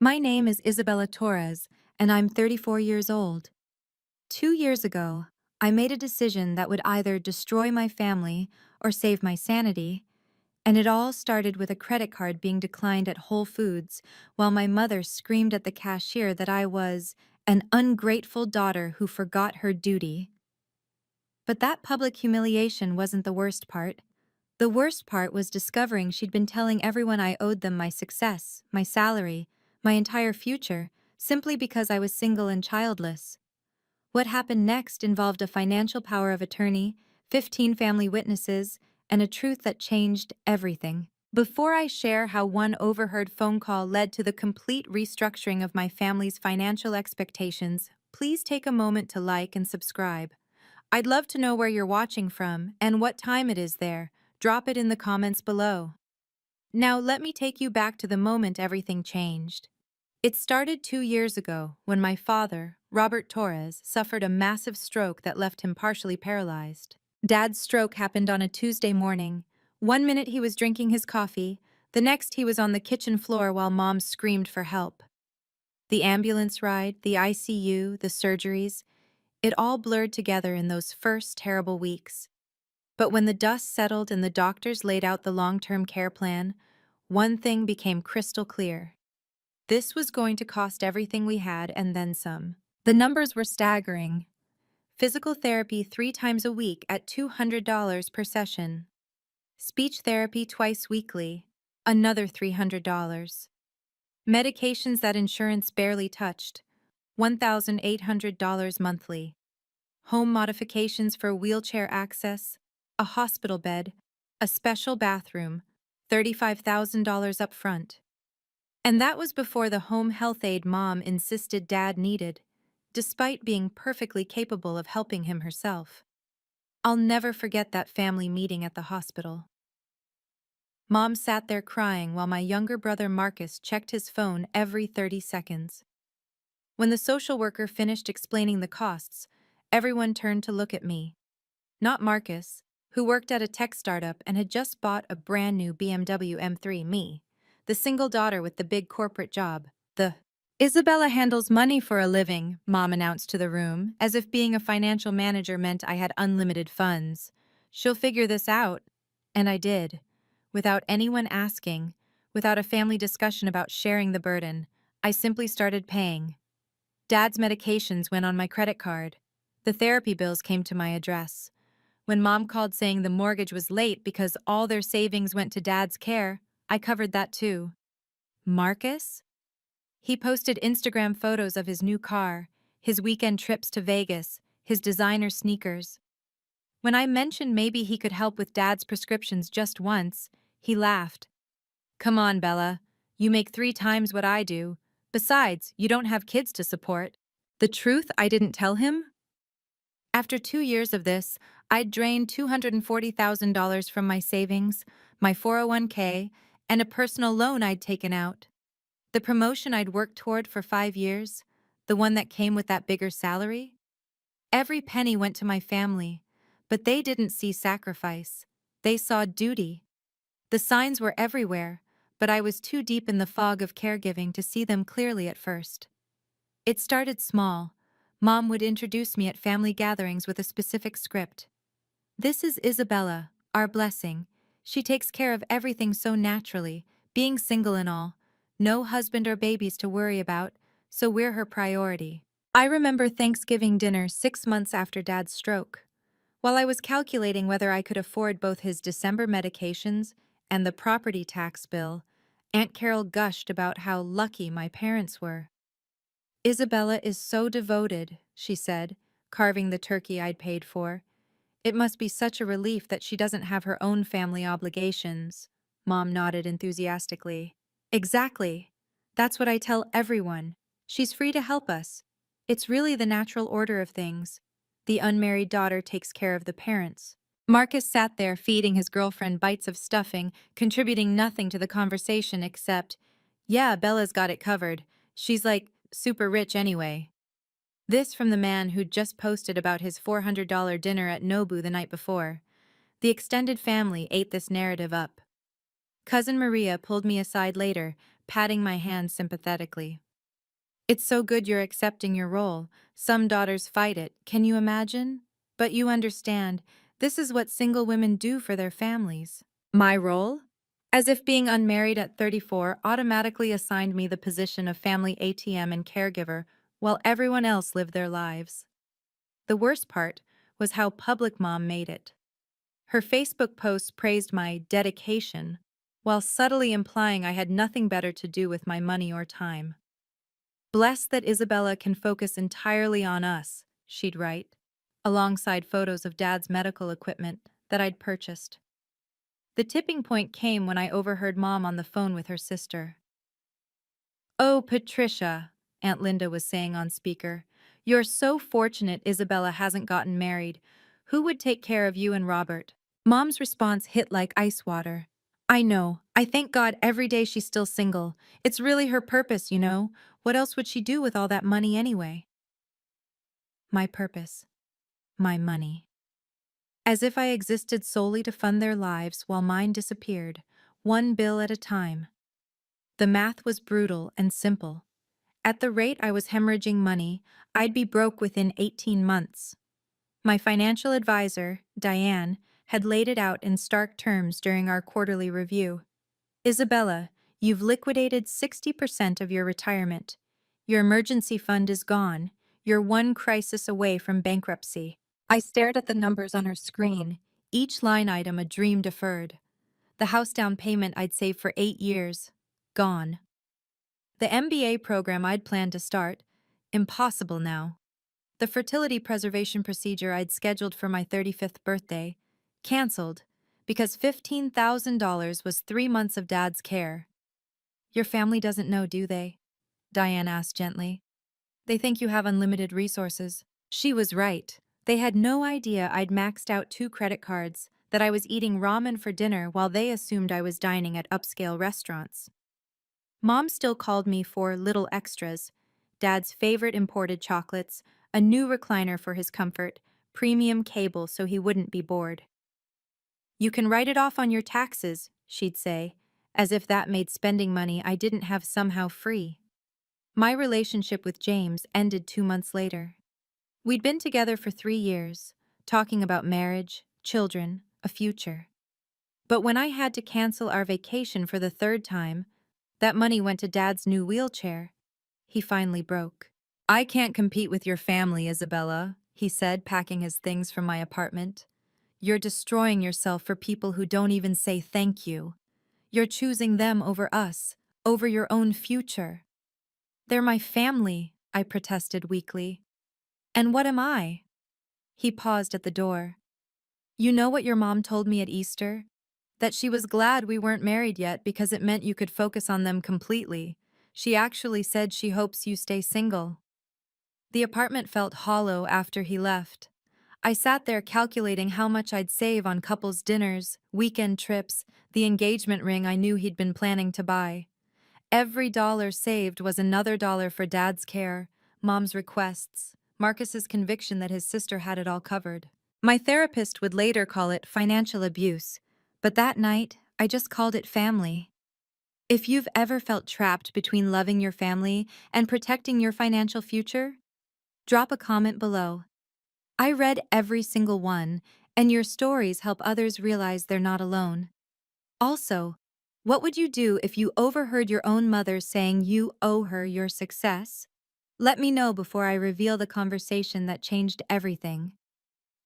My name is Isabella Torres, and I'm 34 years old. 2 years ago, I made a decision that would either destroy my family or save my sanity, and it all started with a credit card being declined at Whole Foods while my mother screamed at the cashier that I was an ungrateful daughter who forgot her duty. But that public humiliation wasn't the worst part. The worst part was discovering she'd been telling everyone I owed them my success, my salary, my entire future, simply because I was single and childless. What happened next involved a financial power of attorney, 15 family witnesses, and a truth that changed everything. Before I share how one overheard phone call led to the complete restructuring of my family's financial expectations, please take a moment to like and subscribe. I'd love to know where you're watching from and what time it is there. Drop it in the comments below. Now let me take you back to the moment everything changed. It started 2 years ago when my father, Robert Torres, suffered a massive stroke that left him partially paralyzed. Dad's stroke happened on a Tuesday morning. One minute he was drinking his coffee, the next he was on the kitchen floor while Mom screamed for help. The ambulance ride, the ICU, the surgeries, it all blurred together in those first terrible weeks. But when the dust settled and the doctors laid out the long-term care plan, one thing became crystal clear. This was going to cost everything we had and then some. The numbers were staggering. Physical therapy 3 times a week at $200 per session. Speech therapy twice weekly, another $300. Medications that insurance barely touched, $1,800 monthly. Home modifications for wheelchair access, a hospital bed, a special bathroom, $35,000 up front. And that was before the home health aide Mom insisted Dad needed, despite being perfectly capable of helping him herself. I'll never forget that family meeting at the hospital. Mom sat there crying while my younger brother Marcus checked his phone every 30 seconds. When the social worker finished explaining the costs, everyone turned to look at me. Not Marcus, who worked at a tech startup and had just bought a brand new BMW M3, me, the single daughter with the big corporate job, the Isabella handles money for a living, Mom announced to the room, as if being a financial manager meant I had unlimited funds. She'll figure this out. And I did. Without anyone asking, without a family discussion about sharing the burden, I simply started paying. Dad's medications went on my credit card. The therapy bills came to my address. When Mom called saying the mortgage was late because all their savings went to Dad's care, I covered that too. Marcus? He posted Instagram photos of his new car, his weekend trips to Vegas, his designer sneakers. When I mentioned maybe he could help with Dad's prescriptions just once, he laughed. Come on, Bella. You make 3 times what I do. Besides, you don't have kids to support. The truth I didn't tell him? After 2 years of this, I'd drained $240,000 from my savings, my 401k, and a personal loan I'd taken out. The promotion I'd worked toward for 5 years, the one that came with that bigger salary. Every penny went to my family, but they didn't see sacrifice. They saw duty. The signs were everywhere, but I was too deep in the fog of caregiving to see them clearly at first. It started small. Mom would introduce me at family gatherings with a specific script. This is Isabella, our blessing. She takes care of everything so naturally, being single and all. No husband or babies to worry about, so we're her priority. I remember Thanksgiving dinner 6 months after Dad's stroke. While I was calculating whether I could afford both his December medications and the property tax bill, Aunt Carol gushed about how lucky my parents were. Isabella is so devoted, she said, carving the turkey I'd paid for. It must be such a relief that she doesn't have her own family obligations. Mom nodded enthusiastically. Exactly. That's what I tell everyone. She's free to help us. It's really the natural order of things. The unmarried daughter takes care of the parents. Marcus sat there feeding his girlfriend bites of stuffing, contributing nothing to the conversation except, yeah, Bella's got it covered. She's like, super rich anyway. This from the man who'd just posted about his $400 dinner at Nobu the night before. The extended family ate this narrative up. Cousin Maria pulled me aside later, patting my hand sympathetically. It's so good you're accepting your role. Some daughters fight it, can you imagine? But you understand, this is what single women do for their families. My role? As if being unmarried at 34 automatically assigned me the position of family ATM and caregiver while everyone else lived their lives. The worst part was how public Mom made it. Her Facebook posts praised my dedication, while subtly implying I had nothing better to do with my money or time. Blessed that Isabella can focus entirely on us, she'd write, alongside photos of Dad's medical equipment that I'd purchased. The tipping point came when I overheard Mom on the phone with her sister. "Oh, Patricia," Aunt Linda was saying on speaker, "you're so fortunate Isabella hasn't gotten married. Who would take care of you and Robert?" Mom's response hit like ice water. "I know. I thank God every day she's still single. It's really her purpose, you know. What else would she do with all that money anyway?" My purpose. My money. As if I existed solely to fund their lives while mine disappeared, one bill at a time. The math was brutal and simple. At the rate I was hemorrhaging money, I'd be broke within 18 months. My financial advisor, Diane, had laid it out in stark terms during our quarterly review. "Isabella, you've liquidated 60% of your retirement. Your emergency fund is gone. You're one crisis away from bankruptcy." I stared at the numbers on her screen, each line item a dream deferred. The house down payment I'd saved for 8 years. Gone. The MBA program I'd planned to start. Impossible now. The fertility preservation procedure I'd scheduled for my 35th birthday. Canceled, because $15,000 was 3 months of Dad's care. "Your family doesn't know, do they?" Diane asked gently. "They think you have unlimited resources." She was right. They had no idea I'd maxed out 2 credit cards, that I was eating ramen for dinner while they assumed I was dining at upscale restaurants. Mom still called me for little extras: Dad's favorite imported chocolates, a new recliner for his comfort, premium cable so he wouldn't be bored. "You can write it off on your taxes," she'd say, as if that made spending money I didn't have somehow free. My relationship with James ended 2 months later. We'd been together for 3 years, talking about marriage, children, a future. But when I had to cancel our vacation for the 3rd time, that money went to Dad's new wheelchair. He finally broke. "I can't compete with your family, Isabella," he said, packing his things from my apartment. "You're destroying yourself for people who don't even say thank you. You're choosing them over us, over your own future." "They're my family," I protested weakly. "And what am I?" He paused at the door. "You know what your mom told me at Easter? That she was glad we weren't married yet because it meant you could focus on them completely. She actually said she hopes you stay single." The apartment felt hollow after he left. I sat there calculating how much I'd save on couples' dinners, weekend trips, the engagement ring I knew he'd been planning to buy. Every dollar saved was another dollar for Dad's care, Mom's requests, Marcus's conviction that his sister had it all covered. My therapist would later call it financial abuse, but that night, I just called it family. If you've ever felt trapped between loving your family and protecting your financial future, drop a comment below. I read every single one, and your stories help others realize they're not alone. Also, what would you do if you overheard your own mother saying you owe her your success? Let me know before I reveal the conversation that changed everything.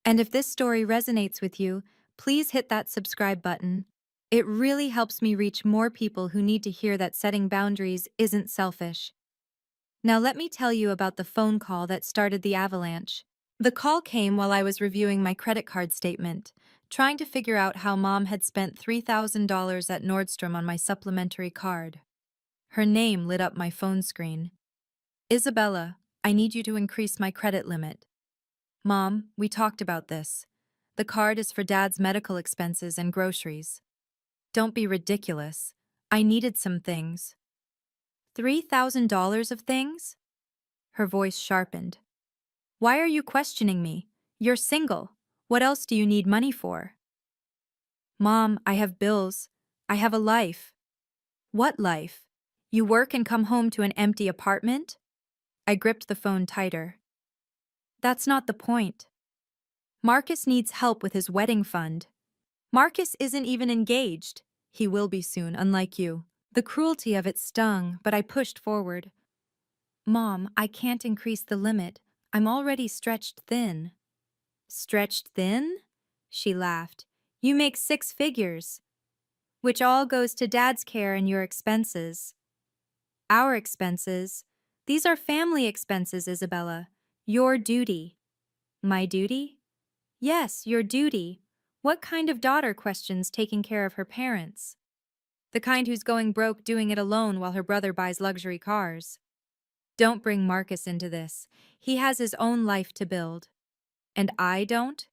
And if this story resonates with you, please hit that subscribe button. It really helps me reach more people who need to hear that setting boundaries isn't selfish. Now let me tell you about the phone call that started the avalanche. The call came while I was reviewing my credit card statement, trying to figure out how Mom had spent $3,000 at Nordstrom on my supplementary card. Her name lit up my phone screen. "Isabella, I need you to increase my credit limit." "Mom, we talked about this. The card is for Dad's medical expenses and groceries." "Don't be ridiculous. I needed some things." $3,000 of things? Her voice sharpened. "Why are you questioning me? You're single. What else do you need money for?" "Mom, I have bills. I have a life." "What life?" You work and come home to an empty apartment? I gripped the phone tighter. That's not the point. Marcus needs help with his wedding fund. Marcus isn't even engaged. He will be soon, unlike you. The cruelty of it stung, but I pushed forward. Mom, I can't increase the limit. I'm already stretched thin. Stretched thin? She laughed. You make 6 figures, which all goes to Dad's care and your expenses. Our expenses? These are family expenses, Isabella. Your duty. My duty? Yes, your duty. What kind of daughter questions taking care of her parents? The kind who's going broke doing it alone while her brother buys luxury cars. Don't bring Marcus into this. He has his own life to build. And I don't?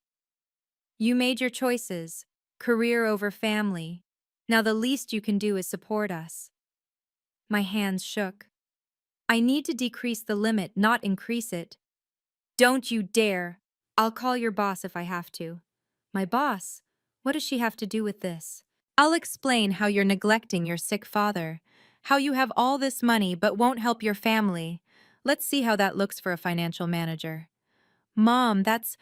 You made your choices. Career over family. Now the least you can do is support us. My hands shook. I need to decrease the limit, not increase it. Don't you dare! I'll call your boss if I have to. My boss? What does she have to do with this? I'll explain how you're neglecting your sick father, how you have all this money but won't help your family. Let's see how that looks for a financial manager. Mom, that's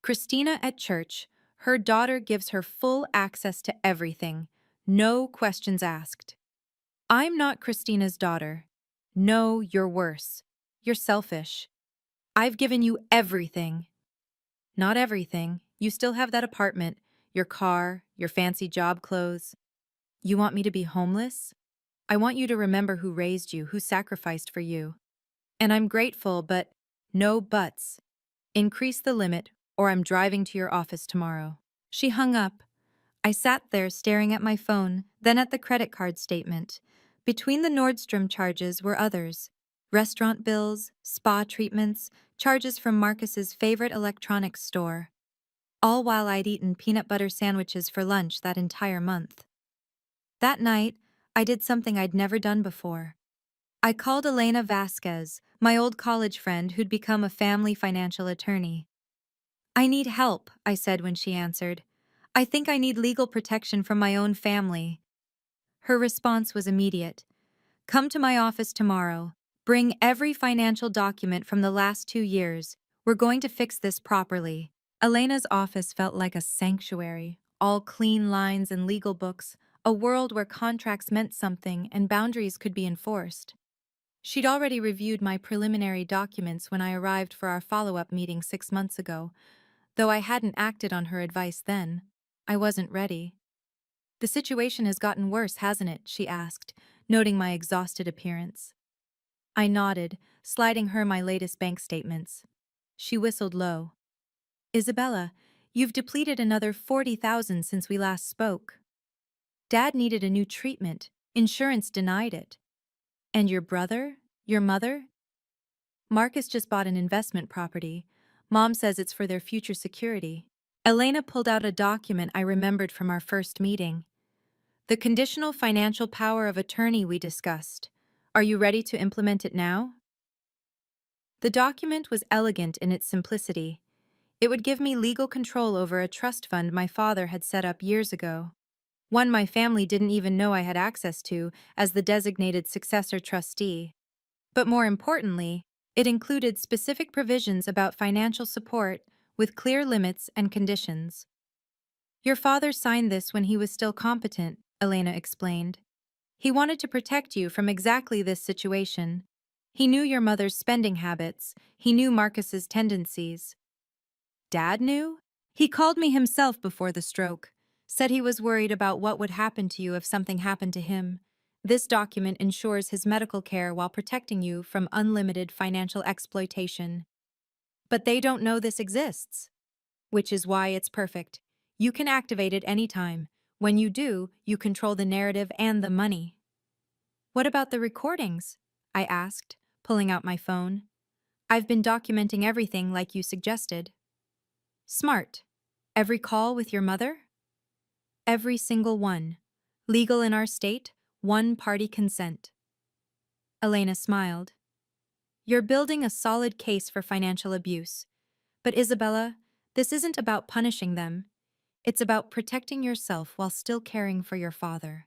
Christina at church. Her daughter gives her full access to everything. No questions asked. I'm not Christina's daughter. No, you're worse. You're selfish. I've given you everything. Not everything. You still have that apartment, your car, your fancy job clothes. You want me to be homeless? I want you to remember who raised you, who sacrificed for you. And I'm grateful, but no buts. Increase the limit, or I'm driving to your office tomorrow. She hung up. I sat there staring at my phone, then at the credit card statement. Between the Nordstrom charges were others. Restaurant bills, spa treatments, charges from Marcus's favorite electronics store. All while I'd eaten peanut butter sandwiches for lunch that entire month. That night, I did something I'd never done before. I called Elena Vasquez, my old college friend who'd become a family financial attorney. I need help, I said when she answered. I think I need legal protection from my own family. Her response was immediate. Come to my office tomorrow. Bring every financial document from the last 2 years. We're going to fix this properly. Elena's office felt like a sanctuary, all clean lines and legal books, a world where contracts meant something and boundaries could be enforced. She'd already reviewed my preliminary documents when I arrived for our follow-up meeting 6 months ago. Though I hadn't acted on her advice then, I wasn't ready. The situation has gotten worse, hasn't it? She asked, noting my exhausted appearance. I nodded, sliding her my latest bank statements. She whistled low. Isabella, you've depleted another 40,000 since we last spoke. Dad needed a new treatment. Insurance denied it. And your brother? Your mother? Marcus just bought an investment property. Mom says it's for their future security. Elena pulled out a document I remembered from our first meeting. The conditional financial power of attorney we discussed. Are you ready to implement it now? The document was elegant in its simplicity. It would give me legal control over a trust fund my father had set up years ago. One my family didn't even know I had access to as the designated successor trustee. But more importantly, it included specific provisions about financial support with clear limits and conditions. Your father signed this when he was still competent, Elena explained. He wanted to protect you from exactly this situation. He knew your mother's spending habits. He knew Marcus's tendencies. Dad knew? He called me himself before the stroke, said he was worried about what would happen to you if something happened to him. This document ensures his medical care while protecting you from unlimited financial exploitation. But they don't know this exists. Which is why it's perfect. You can activate it anytime. When you do, you control the narrative and the money. What about the recordings? I asked, pulling out my phone. I've been documenting everything like you suggested. Smart. Every call with your mother? Every single one. Legal in our state, one-party consent. Elena smiled. You're building a solid case for financial abuse. But Isabella, this isn't about punishing them. It's about protecting yourself while still caring for your father.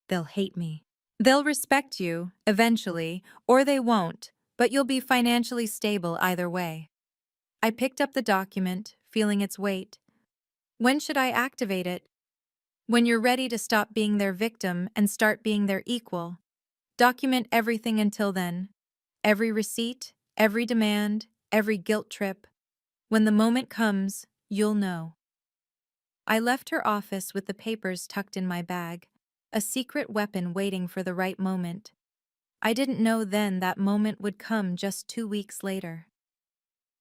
They'll hate me. They'll respect you, eventually, or they won't, but you'll be financially stable either way. I picked up the document, feeling its weight. When should I activate it? When you're ready to stop being their victim and start being their equal. Document everything until then. Every receipt, every demand, every guilt trip. When the moment comes, you'll know. I left her office with the papers tucked in my bag, a secret weapon waiting for the right moment. I didn't know then that moment would come just 2 weeks later.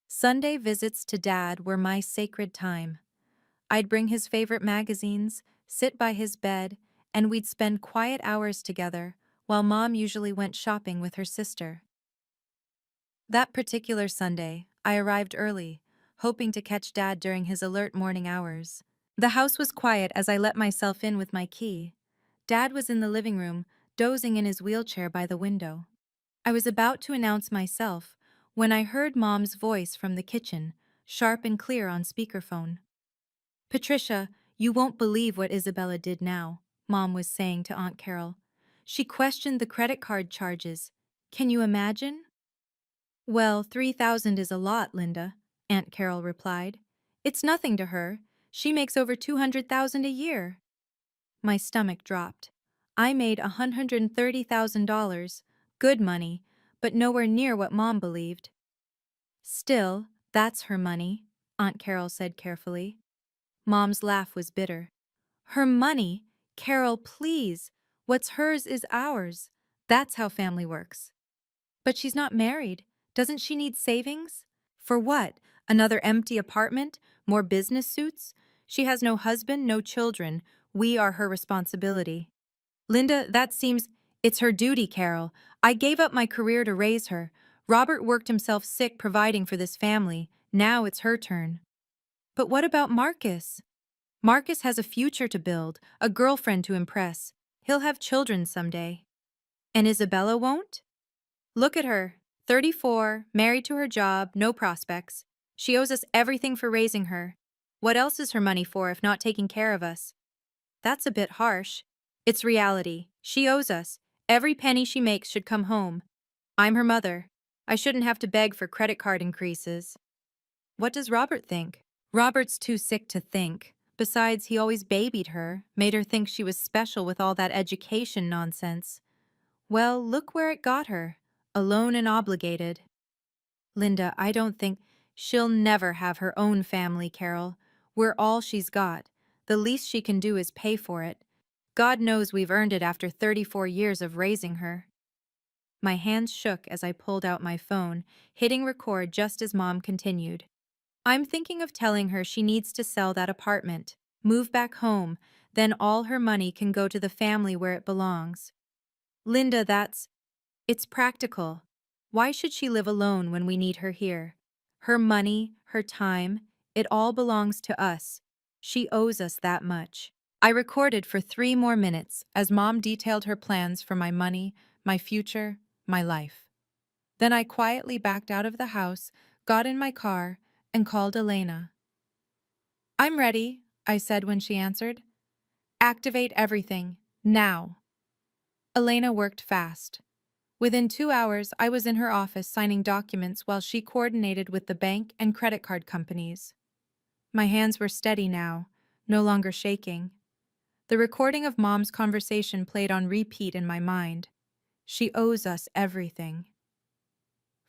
Sunday visits to Dad were my sacred time. I'd bring his favorite magazines, sit by his bed, and we'd spend quiet hours together, while Mom usually went shopping with her sister. That particular Sunday, I arrived early, hoping to catch Dad during his alert morning hours. The house was quiet as I let myself in with my key. Dad was in the living room, dozing in his wheelchair by the window. I was about to announce myself when I heard Mom's voice from the kitchen, sharp and clear on speakerphone. "Patricia, you won't believe what Isabella did now," Mom was saying to Aunt Carol. "She questioned the credit card charges. Can you imagine?" "Well, 3,000 is a lot, Linda," Aunt Carol replied. "It's nothing to her. She makes over 200,000 a year." My stomach dropped. I made $130,000, good money, but nowhere near what Mom believed. "Still, that's her money," Aunt Carol said carefully. Mom's laugh was bitter. "Her money? Carol, please. What's hers is ours. That's how family works." "But she's not married. Doesn't she need savings?" "For what? Another empty apartment? More business suits? She has no husband, no children. We are her responsibility." "Linda, that seems— It's her duty, Carol. I gave up my career to raise her. Robert worked himself sick providing for this family. Now it's her turn." "But what about Marcus?" "Marcus has a future to build, a girlfriend to impress. He'll have children someday." "And Isabella won't?" "Look at her. 34, married to her job, no prospects. She owes us everything for raising her. What else is her money for if not taking care of us?" "That's a bit harsh." "It's reality. She owes us. Every penny she makes should come home. I'm her mother. I shouldn't have to beg for credit card increases." "What does Robert think?" "Robert's too sick to think. Besides, he always babied her, made her think she was special with all that education nonsense. Well, look where it got her. Alone and obligated." "Linda, I don't think— She'll never have her own family, Carol. We're all she's got. The least she can do is pay for it. God knows we've earned it after 34 years of raising her." My hands shook as I pulled out my phone, hitting record just as Mom continued. "I'm thinking of telling her she needs to sell that apartment, move back home, then all her money can go to the family where it belongs." "Linda, It's practical. Why should she live alone when we need her here? Her money, her time, it all belongs to us. She owes us that much." I recorded for 3 more minutes as Mom detailed her plans for my money, my future, my life. Then I quietly backed out of the house, got in my car, and called Elena. "I'm ready," I said when she answered. "Activate everything, now." Elena worked fast. Within 2 hours, I was in her office signing documents while she coordinated with the bank and credit card companies. My hands were steady now, no longer shaking. The recording of Mom's conversation played on repeat in my mind. She owes us everything.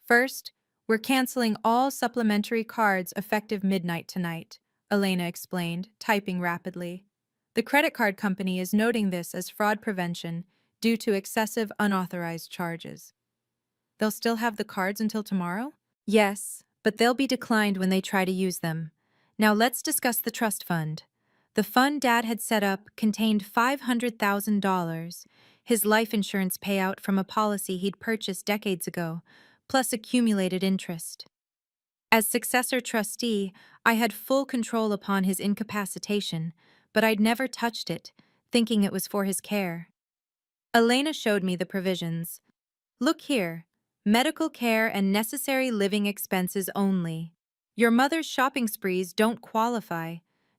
"First, we're canceling all supplementary cards effective midnight tonight," Elena explained, typing rapidly. "The credit card company is noting this as fraud prevention due to excessive unauthorized charges." "They'll still have the cards until tomorrow?" "Yes, but they'll be declined when they try to use them. Now let's discuss the trust fund." The fund Dad had set up contained $500,000, his life insurance payout from a policy he'd purchased decades ago, plus accumulated interest. As successor trustee, I had full control upon his incapacitation, but I'd never touched it, thinking it was for his care. Elena showed me the provisions. "Look here. Medical care and necessary living expenses only. Your mother's shopping sprees don't qualify.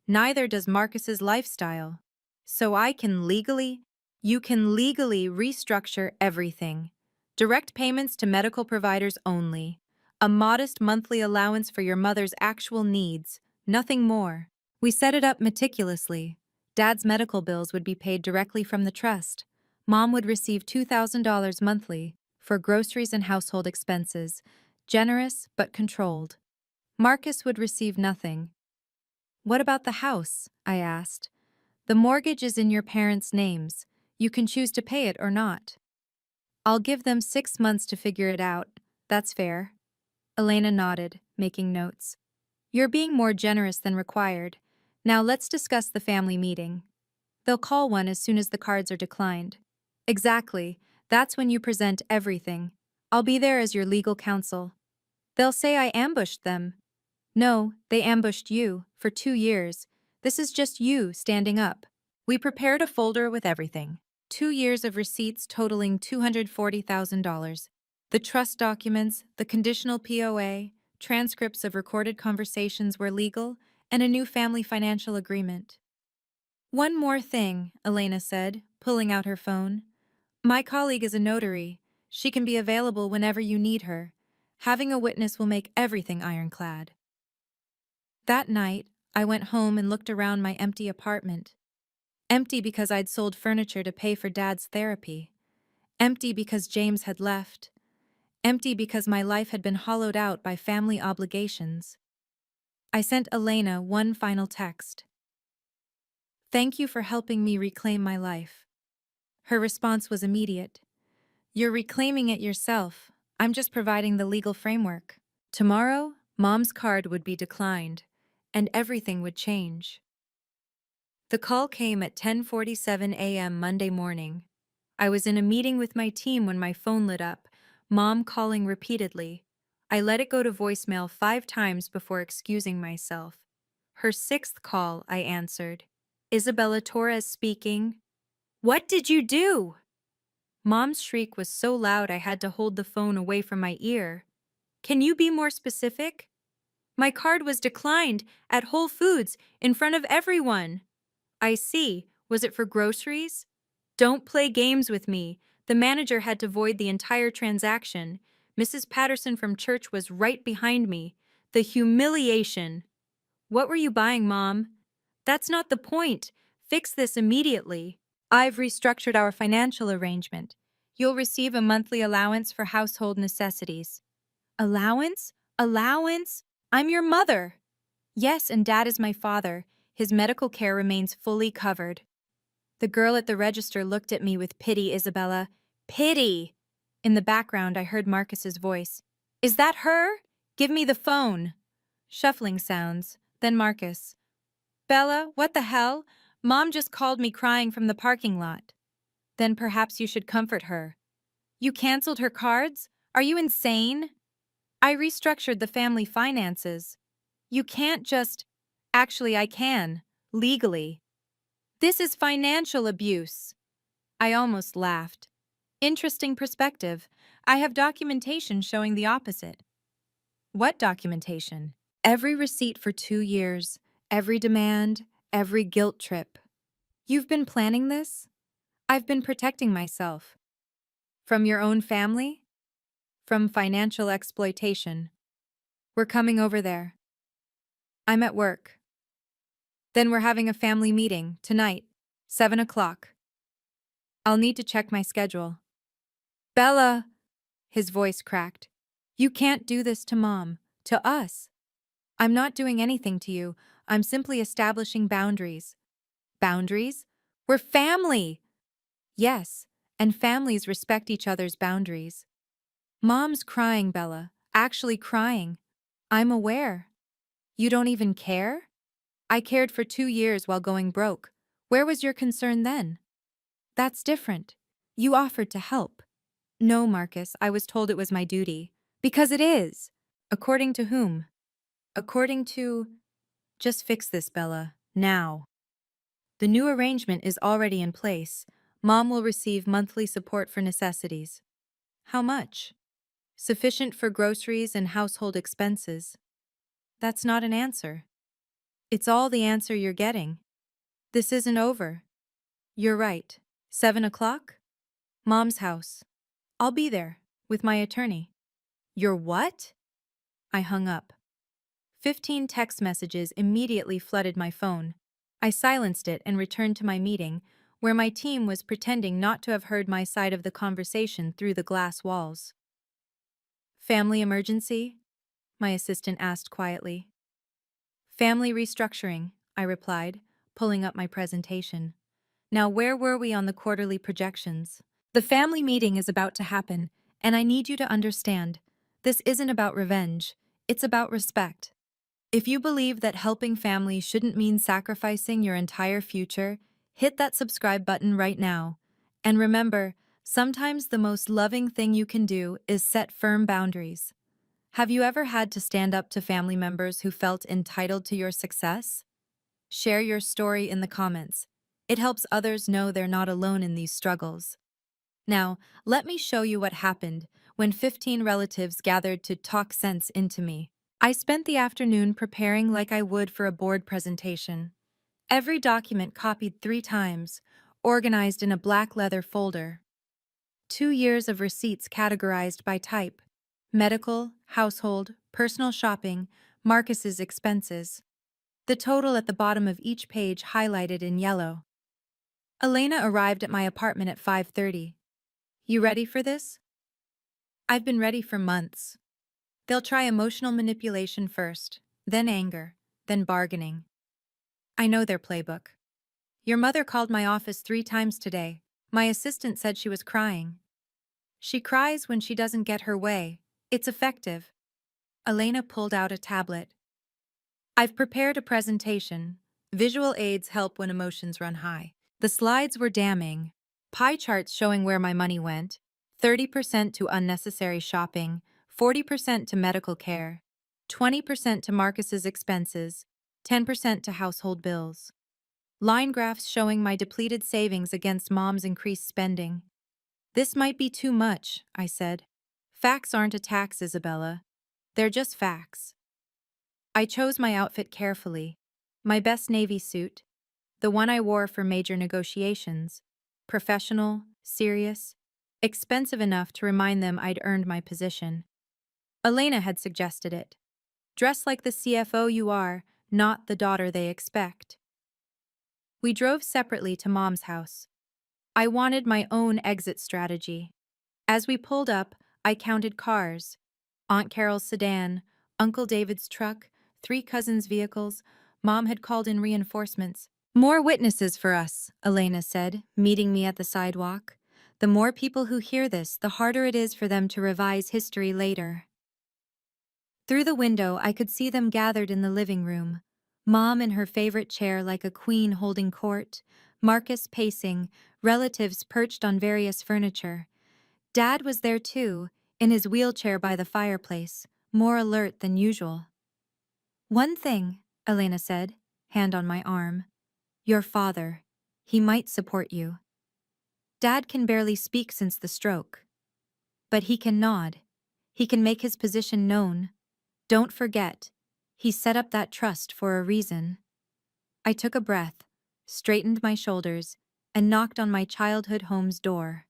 Neither does Marcus's lifestyle. So I can legally—" You can legally restructure everything. Direct payments to medical providers only. A modest monthly allowance for your mother's actual needs, nothing more. We set it up meticulously. Dad's medical bills would be paid directly from the trust. Mom would receive $2,000 monthly for groceries and household expenses, generous but controlled. Marcus would receive nothing. What about the house? I asked. The mortgage is in your parents' names. You can choose to pay it or not. I'll give them 6 months to figure it out. That's fair. Elena nodded, making notes. You're being more generous than required. Now let's discuss the family meeting. They'll call one as soon as the cards are declined. Exactly. That's when you present everything. I'll be there as your legal counsel. They'll say I ambushed them. No, they ambushed you, for 2 years. This is just you standing up. We prepared a folder with everything. 2 years of receipts totaling $240,000. The trust documents, the conditional POA, transcripts of recorded conversations were legal, and a new family financial agreement. One more thing, Elena said, pulling out her phone. My colleague is a notary. She can be available whenever you need her. Having a witness will make everything ironclad. That night, I went home and looked around my empty apartment. Empty because I'd sold furniture to pay for Dad's therapy. Empty because James had left. Empty because my life had been hollowed out by family obligations. I sent Elena one final text. Thank you for helping me reclaim my life. Her response was immediate. You're reclaiming it yourself. I'm just providing the legal framework. Tomorrow, Mom's card would be declined, and everything would change. The call came at 10:47 a.m. Monday morning. I was in a meeting with my team when my phone lit up, Mom calling repeatedly. I let it go to voicemail 5 times before excusing myself. Her 6th call, I answered. Isabella Torres speaking. What did you do? Mom's shriek was so loud I had to hold the phone away from my ear. Can you be more specific? My card was declined at Whole Foods in front of everyone. I see. Was it for groceries? Don't play games with me. The manager had to void the entire transaction. Mrs. Patterson from church was right behind me. The humiliation. What were you buying, Mom? That's not the point. Fix this immediately. I've restructured our financial arrangement. You'll receive a monthly allowance for household necessities. Allowance? Allowance? I'm your mother. Yes, and Dad is my father. His medical care remains fully covered. The girl at the register looked at me with pity, Isabella. Pity! In the background, I heard Marcus's voice. Is that her? Give me the phone. Shuffling sounds. Then Marcus. Bella, what the hell? Mom just called me crying from the parking lot. Then perhaps you should comfort her. You canceled her cards? Are you insane? I restructured the family finances. You can't just… Actually, I can. Legally. This is financial abuse. I almost laughed. Interesting perspective. I have documentation showing the opposite. What documentation? Every receipt for 2 years, every demand, every guilt trip. You've been planning this? I've been protecting myself. From your own family? From financial exploitation. We're coming over there. I'm at work. Then we're having a family meeting, tonight, 7 o'clock. I'll need to check my schedule. Bella! His voice cracked. You can't do this to Mom, to us. I'm not doing anything to you. I'm simply establishing boundaries. Boundaries? We're family! Yes, and families respect each other's boundaries. Mom's crying, Bella. Actually crying. I'm aware. You don't even care? I cared for 2 years while going broke. Where was your concern then? That's different. You offered to help. No, Marcus, I was told it was my duty. Because it is. According to whom? According to… Just fix this, Bella. Now. The new arrangement is already in place. Mom will receive monthly support for necessities. How much? Sufficient for groceries and household expenses. That's not an answer. It's all the answer you're getting. This isn't over. You're right. 7 o'clock? Mom's house. I'll be there, with my attorney. Your what? I hung up. 15 text messages immediately flooded my phone. I silenced it and returned to my meeting, where my team was pretending not to have heard my side of the conversation through the glass walls. Family emergency? My assistant asked quietly. Family restructuring, I replied, pulling up my presentation. Now, where were we on the quarterly projections? The family meeting is about to happen, and I need you to understand. This isn't about revenge, it's about respect. If you believe that helping families shouldn't mean sacrificing your entire future, hit that subscribe button right now. And remember, sometimes the most loving thing you can do is set firm boundaries. Have you ever had to stand up to family members who felt entitled to your success? Share your story in the comments. It helps others know they're not alone in these struggles. Now, let me show you what happened when 15 relatives gathered to talk sense into me. I spent the afternoon preparing like I would for a board presentation. Every document copied 3 times, organized in a black leather folder. 2 years of receipts categorized by type: medical, household, personal shopping, Marcus's expenses. The total at the bottom of each page highlighted in yellow. Elena arrived at my apartment at 5:30. You ready for this? I've been ready for months. They'll try emotional manipulation first, then anger, then bargaining. I know their playbook. Your mother called my office 3 times today. My assistant said she was crying. She cries when she doesn't get her way. It's effective. Elena pulled out a tablet. I've prepared a presentation. Visual aids help when emotions run high. The slides were damning. Pie charts showing where my money went: 30% to unnecessary shopping, 40% to medical care, 20% to Marcus's expenses, 10% to household bills. Line graphs showing my depleted savings against mom's increased spending. This might be too much, I said. Facts aren't a tax, Isabella. They're just facts. I chose my outfit carefully. My best navy suit, the one I wore for major negotiations. Professional, serious, expensive enough to remind them I'd earned my position. Elena had suggested it. Dress like the CFO you are, not the daughter they expect. We drove separately to Mom's house. I wanted my own exit strategy. As we pulled up, I counted cars: Aunt Carol's sedan, Uncle David's truck, 3 cousins' vehicles. Mom had called in reinforcements. More witnesses for us, Elena said, meeting me at the sidewalk. The more people who hear this, the harder it is for them to revise history later. Through the window, I could see them gathered in the living room. Mom in her favorite chair like a queen holding court, Marcus pacing, relatives perched on various furniture. Dad was there too, in his wheelchair by the fireplace, more alert than usual. One thing, Elena said, hand on my arm. Your father. He might support you. Dad can barely speak since the stroke. But he can nod. He can make his position known. Don't forget, he set up that trust for a reason. I took a breath, straightened my shoulders, and knocked on my childhood home's door.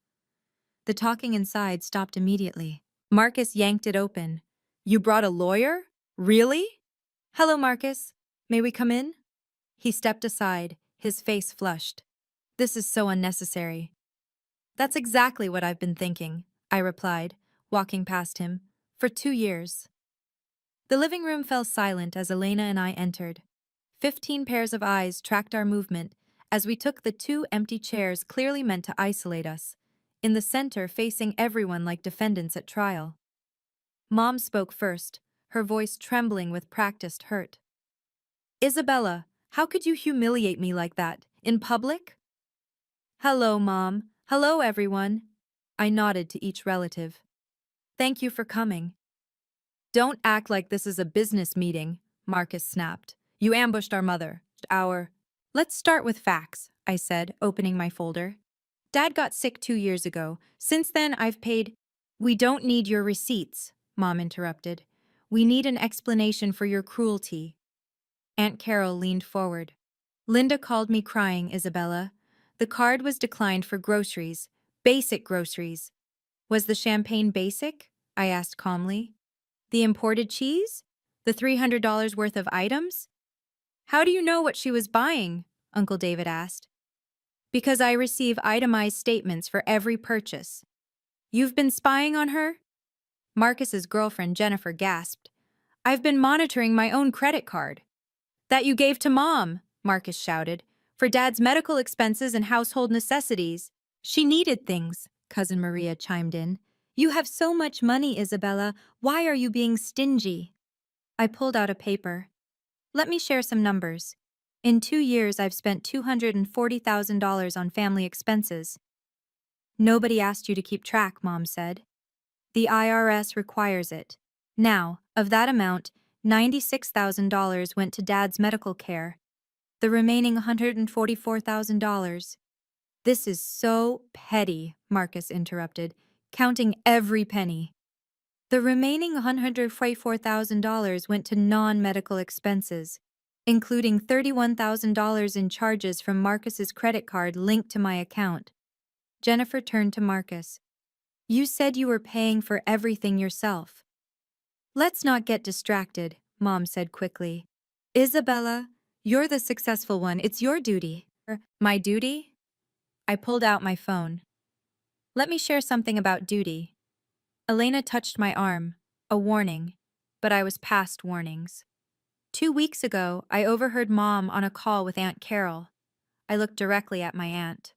The talking inside stopped immediately. Marcus yanked it open. You brought a lawyer? Really? Hello, Marcus. May we come in? He stepped aside, his face flushed. This is so unnecessary. That's exactly what I've been thinking, I replied, walking past him. For 2 years. The living room fell silent as Elena and I entered. 15 pairs of eyes tracked our movement as we took the 2 empty chairs clearly meant to isolate us, in the center facing everyone like defendants at trial. Mom spoke first, her voice trembling with practiced hurt. Isabella, how could you humiliate me like that, in public? Hello, Mom. Hello, everyone. I nodded to each relative. Thank you for coming. Don't act like this is a business meeting, Marcus snapped. You ambushed our mother. Let's start with facts, I said, opening my folder. Dad got sick 2 years ago. Since then, I've paid. We don't need your receipts, Mom interrupted. We need an explanation for your cruelty. Aunt Carol leaned forward. Linda called me crying, Isabella. The card was declined for groceries, basic groceries. Was the champagne basic? I asked calmly. The imported cheese? The $300 worth of items? How do you know what she was buying? Uncle David asked. Because I receive itemized statements for every purchase. You've been spying on her? Marcus's girlfriend Jennifer gasped. I've been monitoring my own credit card. That you gave to Mom, Marcus shouted, for Dad's medical expenses and household necessities. She needed things, Cousin Maria chimed in. You have so much money, Isabella. Why are you being stingy? I pulled out a paper. Let me share some numbers. In 2 years, I've spent $240,000 on family expenses. Nobody asked you to keep track, Mom said. The IRS requires it. Now, of that amount, $96,000 went to Dad's medical care. The remaining $144,000. This is so petty, Marcus interrupted, counting every penny. The remaining $144,000 went to non-medical expenses, including $31,000 in charges from Marcus's credit card linked to my account. Jennifer turned to Marcus. You said you were paying for everything yourself. Let's not get distracted, Mom said quickly. Isabella, you're the successful one. It's your duty. My duty? I pulled out my phone. Let me share something about duty. Elena touched my arm, a warning, but I was past warnings. 2 weeks ago, I overheard Mom on a call with Aunt Carol. I looked directly at my aunt.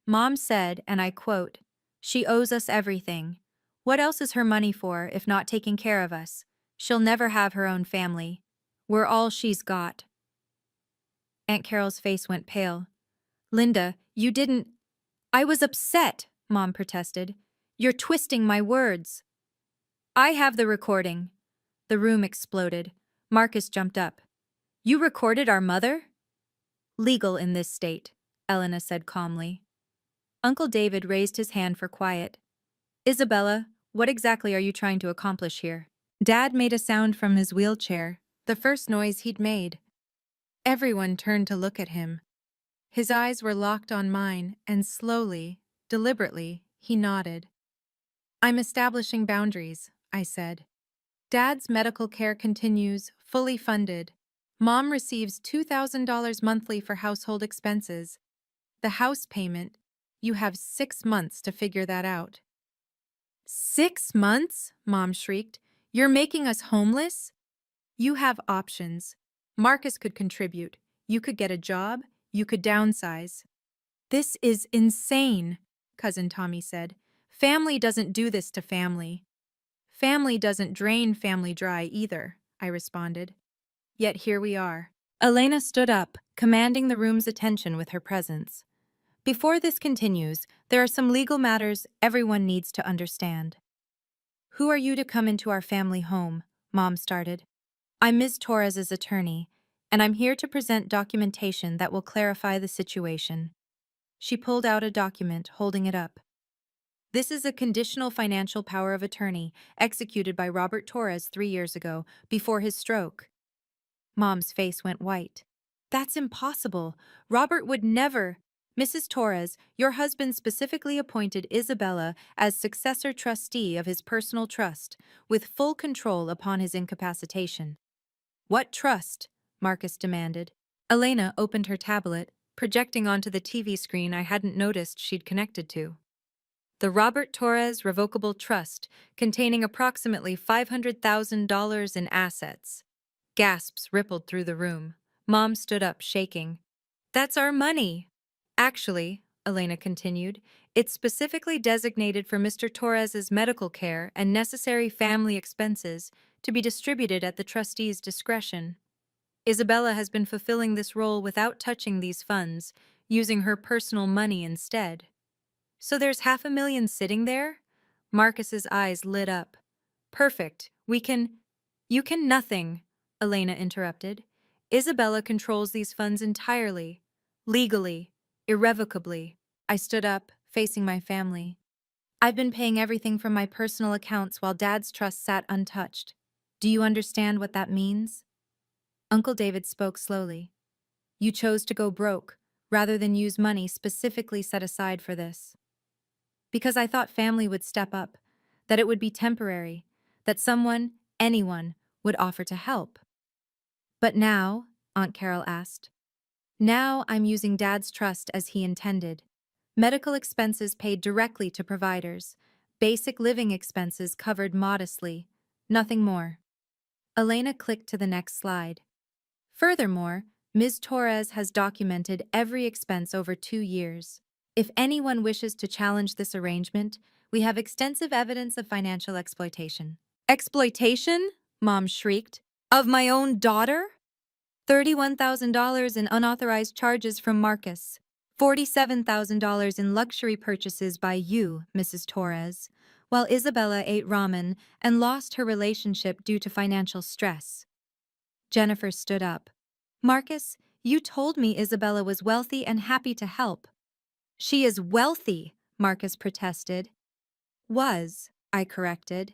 Mom said, and I quote, "She owes us everything. What else is her money for if not taking care of us? She'll never have her own family. We're all she's got." Aunt Carol's face went pale. Linda, you didn't... I was upset, Mom protested. You're twisting my words. I have the recording. The room exploded. Marcus jumped up. You recorded our mother? Legal in this state, Elena said calmly. Uncle David raised his hand for quiet. Isabella, what exactly are you trying to accomplish here? Dad made a sound from his wheelchair, the first noise he'd made. Everyone turned to look at him. His eyes were locked on mine, and slowly, deliberately, he nodded. I'm establishing boundaries, I said. Dad's medical care continues, fully funded. Mom receives $2,000 monthly for household expenses. The house payment, you have 6 months to figure that out. 6 months? Mom shrieked. You're making us homeless? You have options. Marcus could contribute. You could get a job. You could downsize. This is insane, Cousin Tommy said. Family doesn't do this to family. Family doesn't drain family dry either, I responded. Yet here we are. Elena stood up, commanding the room's attention with her presence. Before this continues, there are some legal matters everyone needs to understand. Who are you to come into our family home? Mom started. I'm Ms. Torres's attorney, and I'm here to present documentation that will clarify the situation. She pulled out a document, holding it up. This is a conditional financial power of attorney executed by Robert Torres 3 years ago, before his stroke. Mom's face went white. That's impossible. Robert would never. Mrs. Torres, your husband specifically appointed Isabella as successor trustee of his personal trust, with full control upon his incapacitation. What trust? Marcus demanded. Elena opened her tablet, projecting onto the TV screen I hadn't noticed she'd connected to. The Robert Torres Revocable Trust, containing approximately $500,000 in assets. Gasps rippled through the room. Mom stood up, shaking. That's our money! Actually, Elena continued, it's specifically designated for Mr. Torres's medical care and necessary family expenses to be distributed at the trustee's discretion. Isabella has been fulfilling this role without touching these funds, using her personal money instead. So there's $500,000 sitting there? Marcus's eyes lit up. Perfect. We can... You can nothing, Elena interrupted. Isabella controls these funds entirely, legally, irrevocably. I stood up, facing my family. I've been paying everything from my personal accounts while Dad's trust sat untouched. Do you understand what that means? Uncle David spoke slowly. You chose to go broke, rather than use money specifically set aside for this. Because I thought family would step up, that it would be temporary, that someone, anyone, would offer to help. But now, Aunt Carol asked, now I'm using Dad's trust as he intended. Medical expenses paid directly to providers. Basic living expenses covered modestly. Nothing more. Elena clicked to the next slide. Furthermore, Ms. Torres has documented every expense over 2 years. If anyone wishes to challenge this arrangement, we have extensive evidence of financial exploitation. Exploitation? Mom shrieked. Of my own daughter? $31,000 in unauthorized charges from Marcus. $47,000 in luxury purchases by you, Mrs. Torres, while Isabella ate ramen and lost her relationship due to financial stress. Jennifer stood up. Marcus, you told me Isabella was wealthy and happy to help. She is wealthy, Marcus protested. Was, I corrected.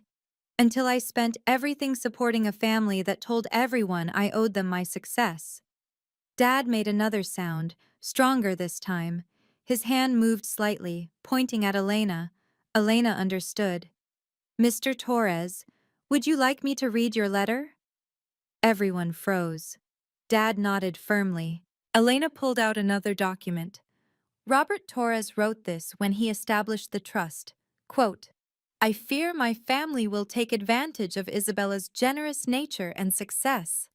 Until I spent everything supporting a family that told everyone I owed them my success. Dad made another sound, stronger this time. His hand moved slightly, pointing at Elena. Elena understood. Mr. Torres, would you like me to read your letter? Everyone froze. Dad nodded firmly. Elena pulled out another document. Robert Torres wrote this when he established the trust. Quote, I fear my family will take advantage of Isabella's generous nature and success.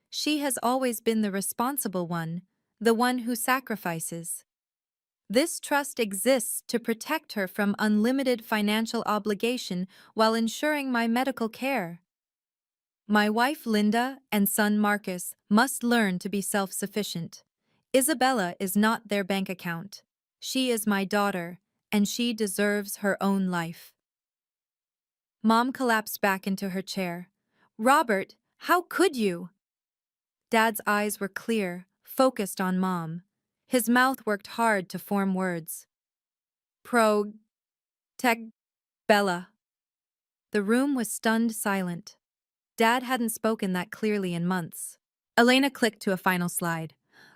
She has always been the responsible one, the one who sacrifices. This trust exists to protect her from unlimited financial obligation while ensuring my medical care. My wife Linda and son Marcus must learn to be self-sufficient. Isabella is not their bank account. She is my daughter, and she deserves her own life. Mom collapsed back into her chair. Robert, how could you? Dad's eyes were clear, focused on Mom. His mouth worked hard to form words. Tech Bella. The room was stunned silent. Dad hadn't spoken that clearly in months. Elena clicked to a final slide.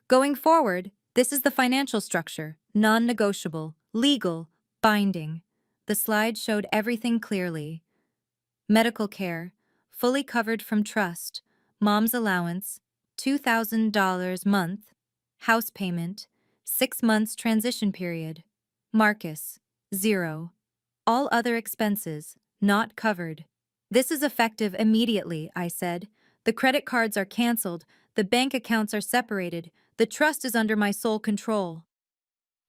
Going forward, this is the financial structure, non-negotiable, legal, binding. The slide showed everything clearly. Medical care, fully covered from trust, Mom's allowance, $2,000 month, house payment, 6 months transition period. Marcus, 0. All other expenses, not covered. This is effective immediately, I said. The credit cards are canceled, the bank accounts are separated, the trust is under my sole control.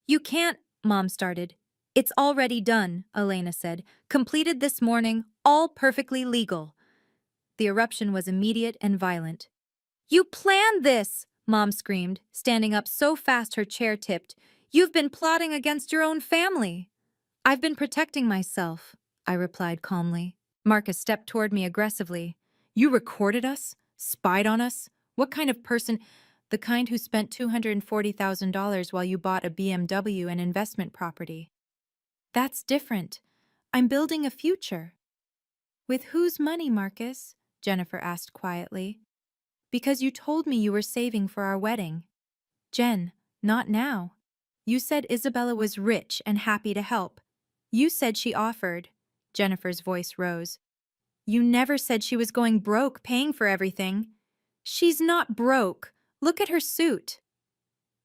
You can't, Mom started. It's already done, Elena said. Completed this morning, all perfectly legal. The eruption was immediate and violent. You planned this, Mom screamed, standing up so fast her chair tipped. You've been plotting against your own family. I've been protecting myself, I replied calmly. Marcus stepped toward me aggressively. You recorded us? Spied on us? What kind of person? The kind who spent $240,000 while you bought a BMW and investment property. That's different. I'm building a future. With whose money, Marcus? Jennifer asked quietly. Because you told me you were saving for our wedding. Jen, not now. You said Isabella was rich and happy to help. You said she offered. Jennifer's voice rose. You never said she was going broke paying for everything. She's not broke. Look at her suit.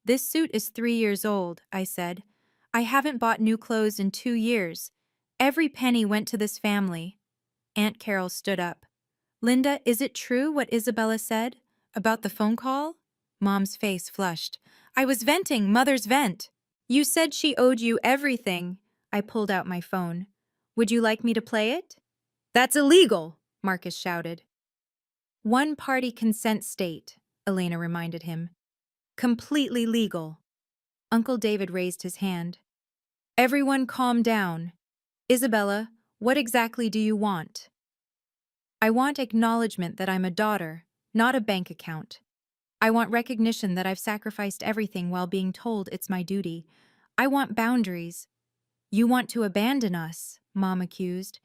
This suit is 3 years old, I said. I haven't bought new clothes in 2 years. Every penny went to this family. Aunt Carol stood up. Linda, is it true what Isabella said? About the phone call? Mom's face flushed. I was venting, Mother's vent. You said she owed you everything. I pulled out my phone. Would you like me to play it? That's illegal, Marcus shouted. One-party consent state, Elena reminded him. Completely legal. Uncle David raised his hand. Everyone calm down. Isabella, what exactly do you want? I want acknowledgement that I'm a daughter, not a bank account. I want recognition that I've sacrificed everything while being told it's my duty. I want boundaries. You want to abandon us, Mom accused.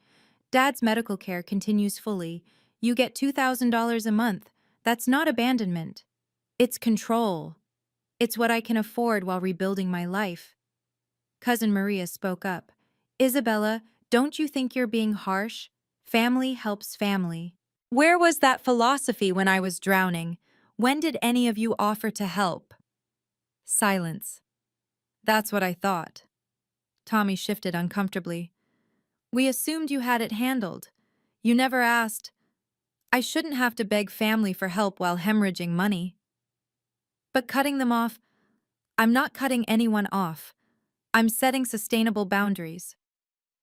Dad's medical care continues fully. You get $2,000 a month. That's not abandonment. It's control. It's what I can afford while rebuilding my life. Cousin Maria spoke up. Isabella, don't you think you're being harsh? Family helps family. Where was that philosophy when I was drowning? When did any of you offer to help? Silence. That's what I thought. Tommy shifted uncomfortably. We assumed you had it handled. You never asked. I shouldn't have to beg family for help while hemorrhaging money. But cutting them off, I'm not cutting anyone off. I'm setting sustainable boundaries.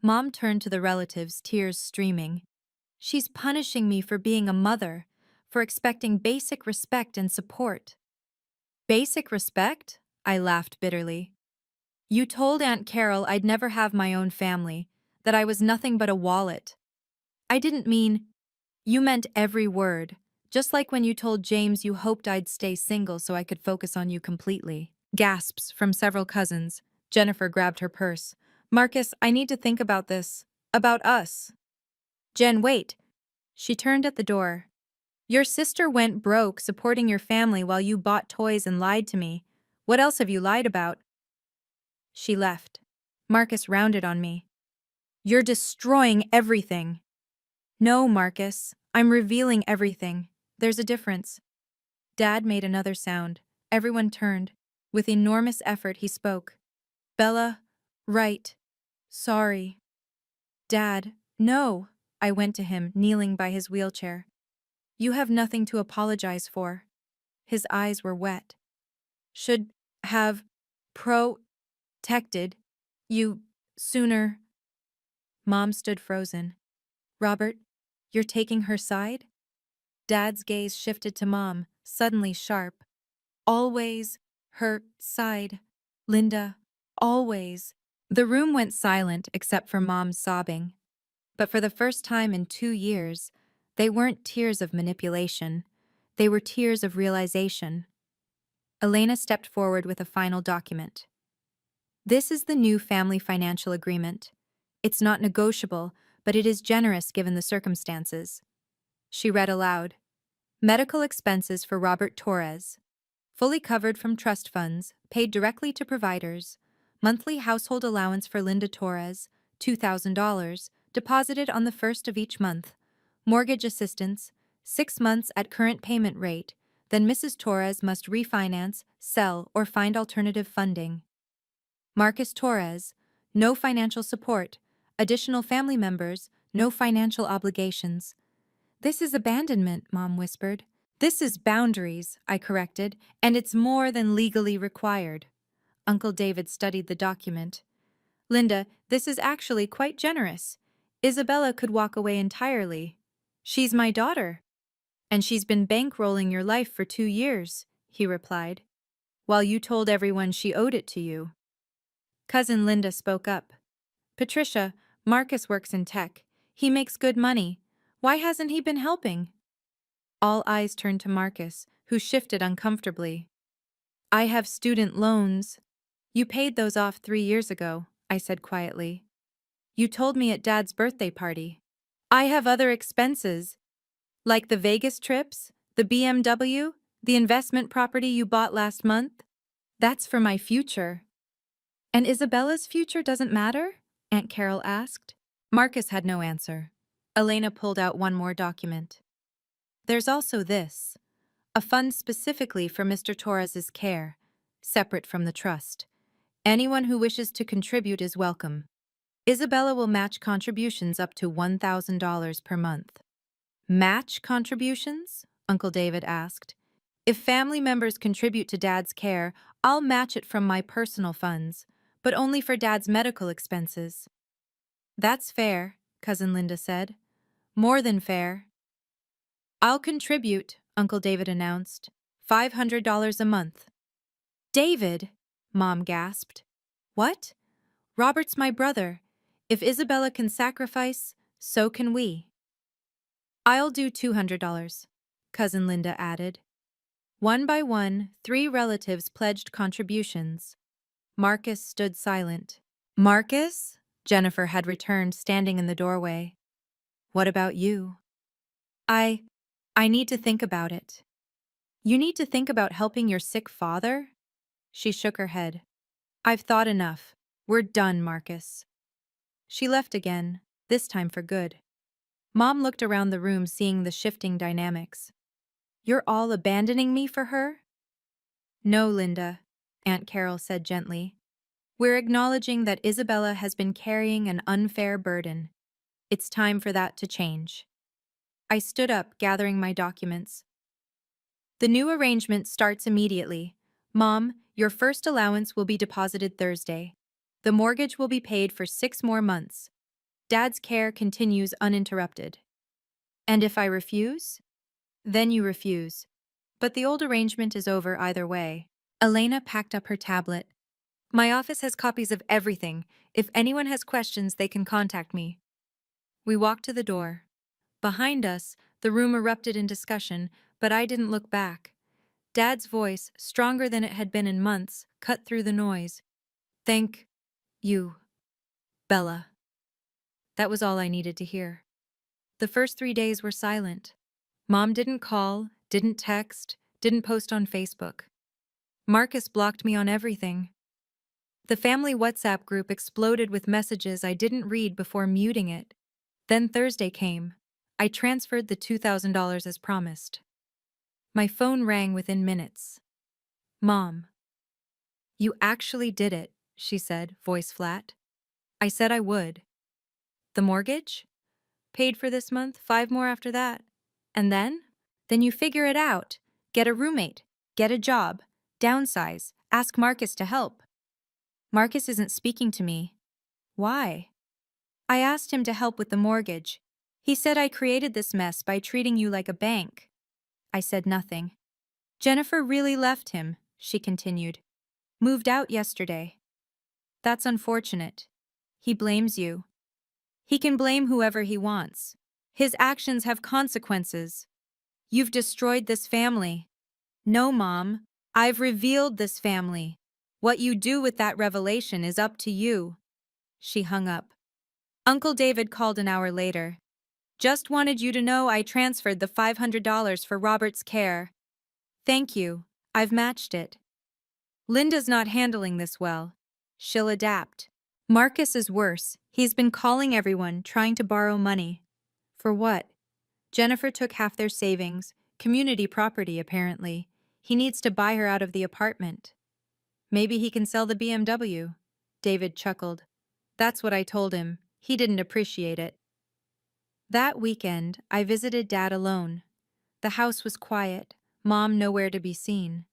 Mom turned to the relatives, tears streaming. She's punishing me for being a mother, for expecting basic respect and support. Basic respect? I laughed bitterly. You told Aunt Carol I'd never have my own family, that I was nothing but a wallet. I didn't mean, you meant every word, just like when you told James you hoped I'd stay single so I could focus on you completely. Gasps from several cousins. Jennifer grabbed her purse. Marcus, I need to think about this. About us. Jen, wait. She turned at the door. Your sister went broke supporting your family while you bought toys and lied to me. What else have you lied about? She left. Marcus rounded on me. You're destroying everything. No, Marcus. I'm revealing everything. There's a difference. Dad made another sound. Everyone turned. With enormous effort, he spoke. Bella, right. Sorry. Dad, no. I went to him, kneeling by his wheelchair. You have nothing to apologize for. His eyes were wet. Should have protected you sooner. Mom stood frozen. Robert, you're taking her side? Dad's gaze shifted to Mom, suddenly sharp. Always her side. Linda, always. The room went silent except for Mom's sobbing. But for the first time in 2 years, they weren't tears of manipulation. They were tears of realization. Elena stepped forward with a final document. This is the new family financial agreement. It's not negotiable, but it is generous given the circumstances. She read aloud. Medical expenses for Robert Torres. Fully covered from trust funds, paid directly to providers. Monthly household allowance for Linda Torres, $2,000, deposited on the first of each month. Mortgage assistance, 6 months at current payment rate. Then Mrs. Torres must refinance, sell, or find alternative funding. Marcus Torres, no financial support. Additional family members, no financial obligations. This is abandonment, Mom whispered. This is boundaries, I corrected, and it's more than legally required. Uncle David studied the document. Linda, this is actually quite generous. Isabella could walk away entirely. She's my daughter. And she's been bankrolling your life for 2 years, he replied, while you told everyone she owed it to you. Cousin Linda spoke up. Patricia, Marcus works in tech. He makes good money. Why hasn't he been helping? All eyes turned to Marcus, who shifted uncomfortably. I have student loans. You paid those off 3 years ago, I said quietly. You told me at Dad's birthday party. I have other expenses, like the Vegas trips, the BMW, the investment property you bought last month. That's for my future. And Isabella's future doesn't matter? Aunt Carol asked. Marcus had no answer. Elena pulled out one more document. There's also this, a fund specifically for Mr. Torres's care, separate from the trust. Anyone who wishes to contribute is welcome. Isabella will match contributions up to $1,000 per month. Match contributions? Uncle David asked. If family members contribute to Dad's care, I'll match it from my personal funds, but only for Dad's medical expenses. That's fair, Cousin Linda said. More than fair. I'll contribute, Uncle David announced. $500 a month. David, Mom gasped. What? Robert's my brother. If Isabella can sacrifice, so can we. I'll do $200, Cousin Linda added. One by one, 3 relatives pledged contributions. Marcus stood silent. Marcus? Jennifer had returned, standing in the doorway. What about you? I need to think about it. You need to think about helping your sick father? She shook her head. I've thought enough. We're done, Marcus. She left again, this time for good. Mom looked around the room, seeing the shifting dynamics. You're all abandoning me for her? No, Linda, Aunt Carol said gently. We're acknowledging that Isabella has been carrying an unfair burden. It's time for that to change. I stood up, gathering my documents. The new arrangement starts immediately. Mom, your first allowance will be deposited Thursday. The mortgage will be paid for 6 more months. Dad's care continues uninterrupted. And if I refuse? Then you refuse. But the old arrangement is over either way. Elena packed up her tablet. My office has copies of everything. If anyone has questions, they can contact me. We walked to the door. Behind us, the room erupted in discussion, but I didn't look back. Dad's voice, stronger than it had been in months, cut through the noise. Thank you, Bella. That was all I needed to hear. The first 3 days were silent. Mom didn't call, didn't text, didn't post on Facebook. Marcus blocked me on everything. The family WhatsApp group exploded with messages I didn't read before muting it. Then Thursday came. I transferred the $2,000 as promised. My phone rang within minutes. Mom. You actually did it, she said, voice flat. I said I would. The mortgage? Paid for this month, 5 more after that. And then? Then you figure it out. Get a roommate. Get a job. Downsize. Ask Marcus to help. Marcus isn't speaking to me. Why? I asked him to help with the mortgage. He said I created this mess by treating you like a bank. I said nothing. Jennifer really left him, she continued. Moved out yesterday. That's unfortunate. He blames you. He can blame whoever he wants. His actions have consequences. You've destroyed this family. No, Mom. I've revealed this family. What you do with that revelation is up to you. She hung up. Uncle David called an hour later. Just wanted you to know I transferred the $500 for Robert's care. Thank you. I've matched it. Linda's not handling this well. She'll adapt. Marcus is worse. He's been calling everyone, trying to borrow money. For what? Jennifer took half their savings, community property apparently. He needs to buy her out of the apartment. Maybe he can sell the BMW. David chuckled. That's what I told him. He didn't appreciate it. That weekend, I visited Dad alone. The house was quiet, Mom nowhere to be seen.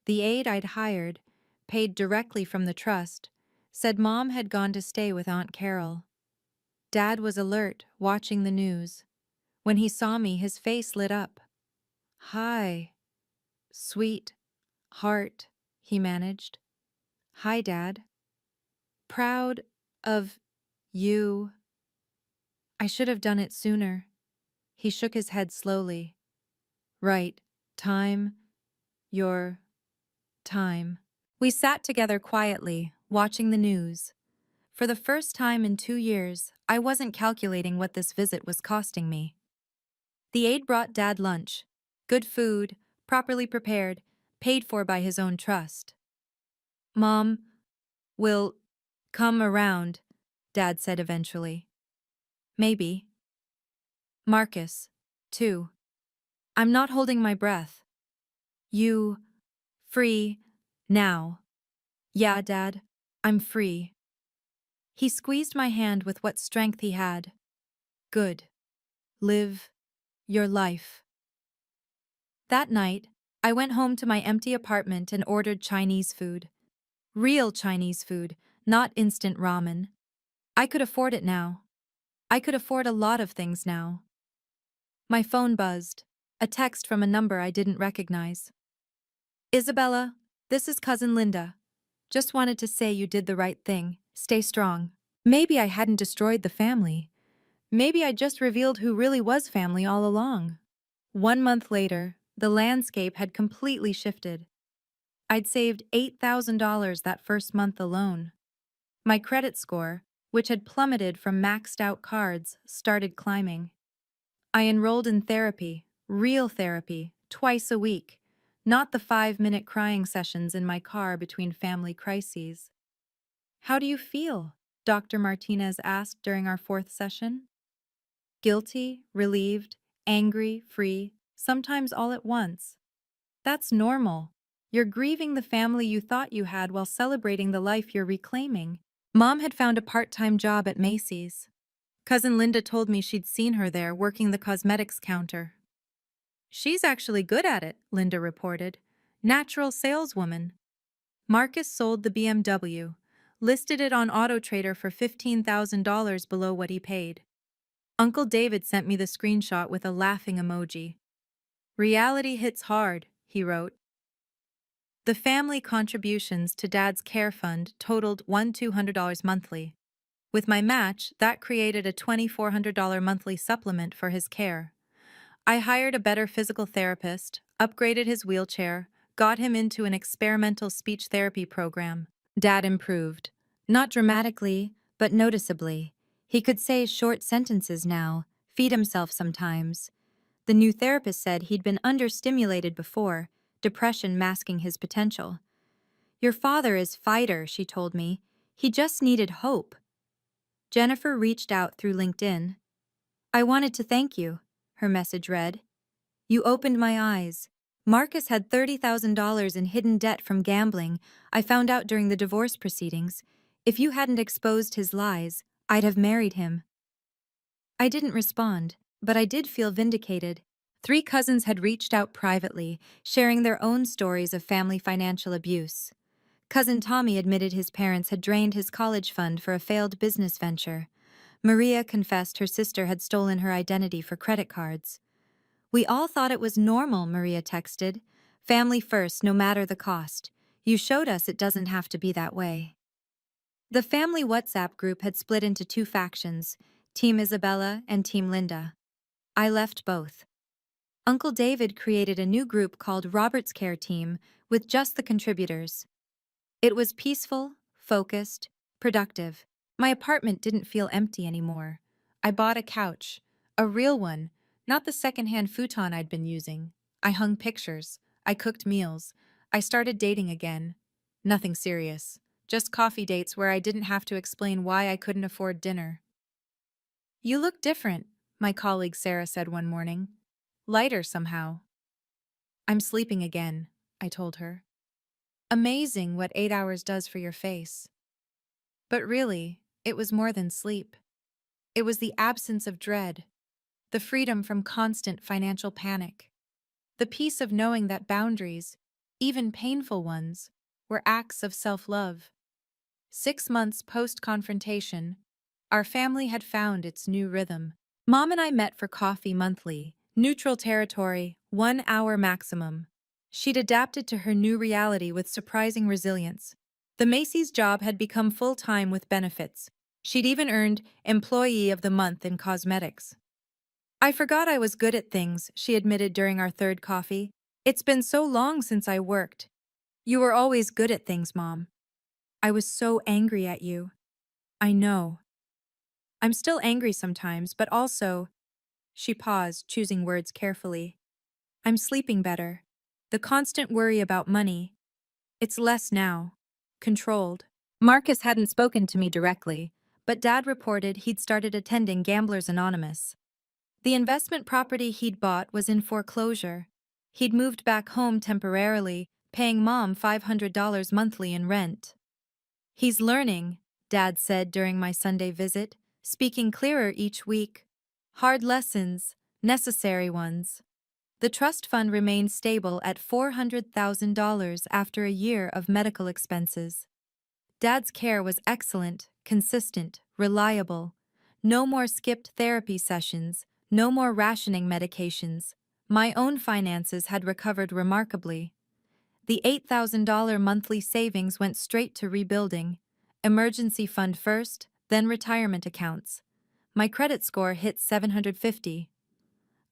The aide I'd hired, paid directly from the trust, said Mom had gone to stay with Aunt Carol. Dad was alert, watching the news. When he saw me, his face lit up. Hi. Sweet. Heart, he managed. Hi, Dad. Proud of you. I should have done it sooner. He shook his head slowly. Right. Time. Your time. We sat together quietly, watching the news. For the first time in 2 years, I wasn't calculating what this visit was costing me. The aide brought Dad lunch. Good food, properly prepared, paid for by his own trust. Mom will come around, Dad said eventually. Maybe. Marcus, too. I'm not holding my breath. You, free, now. Yeah, Dad, I'm free. He squeezed my hand with what strength he had. Good. Live your life. That night, I went home to my empty apartment and ordered Chinese food. Real Chinese food, not instant ramen. I could afford it now. I could afford a lot of things now. My phone buzzed, a text from a number I didn't recognize. Isabella, this is Cousin Linda. Just wanted to say you did the right thing. Stay strong. Maybe I hadn't destroyed the family. Maybe I just revealed who really was family all along. 1 month later, the landscape had completely shifted. I'd saved $8,000 that first month alone. My credit score, which had plummeted from maxed out cards, started climbing. I enrolled in therapy, real therapy, twice a week. not the 5-minute crying sessions in my car between family crises. How do you feel? Dr. Martinez asked during our fourth session. Guilty, relieved, angry, free, sometimes all at once. That's normal. You're grieving the family you thought you had while celebrating the life you're reclaiming. Mom had found a part-time job at Macy's. Cousin Linda told me she'd seen her there working the cosmetics counter. She's actually good at it, Linda reported. Natural saleswoman. Marcus sold the BMW, listed it on AutoTrader for $15,000 below what he paid. Uncle David sent me the screenshot with a laughing emoji. Reality hits hard, he wrote. The family contributions to Dad's care fund totaled $1,200 monthly. With my match, that created a $2,400 monthly supplement for his care. I hired a better physical therapist, upgraded his wheelchair, got him into an experimental speech therapy program. Dad improved. Not dramatically, but noticeably. He could say short sentences now, feed himself sometimes. The new therapist said he'd been understimulated before, depression masking his potential. Your father is fighter, she told me. He just needed hope. Jennifer reached out through LinkedIn. I wanted to thank you, her message read. You opened my eyes. Marcus had $30,000 in hidden debt from gambling, I found out during the divorce proceedings. If you hadn't exposed his lies, I'd have married him. I didn't respond, but I did feel vindicated. 3 cousins had reached out privately, sharing their own stories of family financial abuse. Cousin Tommy admitted his parents had drained his college fund for a failed business venture. Maria confessed her sister had stolen her identity for credit cards. We all thought it was normal, Maria texted. Family first, no matter the cost. You showed us it doesn't have to be that way. The family WhatsApp group had split into 2 factions, Team Isabella and Team Linda. I left both. Uncle David created a new group called Robert's Care Team with just the contributors. It was peaceful, focused, productive. My apartment didn't feel empty anymore. I bought a couch, a real one, not the secondhand futon I'd been using. I hung pictures. I cooked meals. I started dating again. Nothing serious. Just coffee dates where I didn't have to explain why I couldn't afford dinner. You look different, my colleague Sarah said one morning. Lighter somehow. I'm sleeping again, I told her. Amazing what 8 hours does for your face. But really, it was more than sleep. It was the absence of dread, the freedom from constant financial panic, the peace of knowing that boundaries, even painful ones, were acts of self-love. 6 months post-confrontation, our family had found its new rhythm. Mom and I met for coffee monthly, neutral territory, 1 hour maximum. She'd adapted to her new reality with surprising resilience. The Macy's job had become full-time with benefits. She'd even earned Employee of the Month in cosmetics. I forgot I was good at things, she admitted during our third coffee. It's been so long since I worked. You were always good at things, Mom. I was so angry at you. I know. I'm still angry sometimes, but also… She paused, choosing words carefully. I'm sleeping better. The constant worry about money, it's less now. Controlled. Marcus hadn't spoken to me directly, but Dad reported he'd started attending Gamblers Anonymous. The investment property he'd bought was in foreclosure. He'd moved back home temporarily, paying Mom $500 monthly in rent. He's learning, Dad said during my Sunday visit, speaking clearer each week. Hard lessons, necessary ones. The trust fund remained stable at $400,000 after a year of medical expenses. Dad's care was excellent, consistent, reliable. No more skipped therapy sessions, no more rationing medications. My own finances had recovered remarkably. The $8,000 monthly savings went straight to rebuilding. Emergency fund first, then retirement accounts. My credit score hit 750.